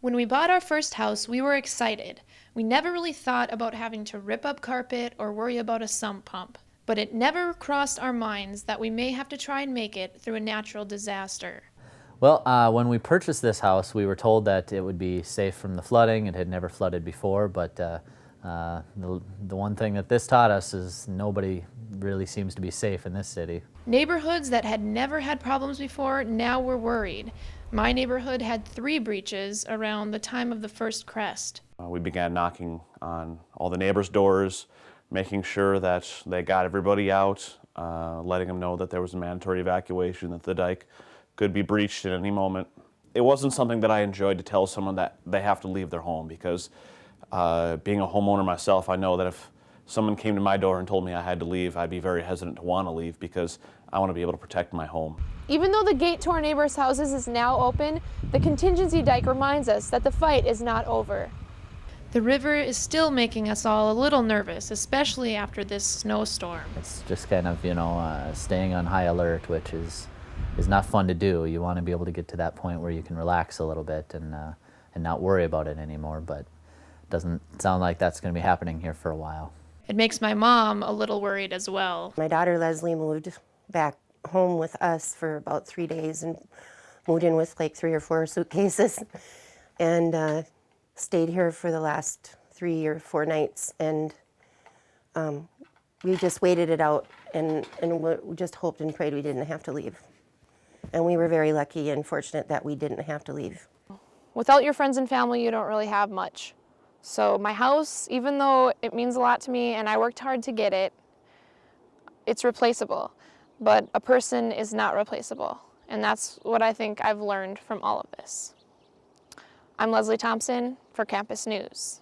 When we bought our first house, we were excited. We never really thought about having to rip up carpet or worry about a sump pump. But it never crossed our minds that we may have to try and make it through a natural disaster. Well, when we purchased this house, we were told that it would be safe from the flooding. It had never flooded before, but the one thing that this taught us is nobody really seems to be safe in this city. Neighborhoods that had never had problems before now were worried. My neighborhood had 3 breaches around the time of the first crest. We began knocking on all the neighbors' doors, making sure that they got everybody out, letting them know that there was a mandatory evacuation, that the dike could be breached at any moment. It wasn't something that I enjoyed to tell someone that they have to leave their home, because being a homeowner myself, I know that if someone came to my door and told me I had to leave, I'd be very hesitant to want to leave, because I want to be able to protect my home. Even though the gate to our neighbors' houses is now open, the contingency dike reminds us that the fight is not over. The river is still making us all a little nervous, especially after this snowstorm. It's just kind of, staying on high alert, which is not fun to do. You want to be able to get to that point where you can relax a little bit and not worry about it anymore, but it doesn't sound like that's going to be happening here for a while. It makes my mom a little worried as well. My daughter Leslie moved back home with us for about 3 days and moved in with like 3 or 4 suitcases and stayed here for the last 3 or 4 nights, and we just waited it out and we just hoped and prayed we didn't have to leave. And we were very lucky and fortunate that we didn't have to leave. Without your friends and family, you don't really have much. So my house, even though it means a lot to me and I worked hard to get it, it's replaceable. But a person is not replaceable. And that's what I think I've learned from all of this. I'm Leslie Thompson for Campus News.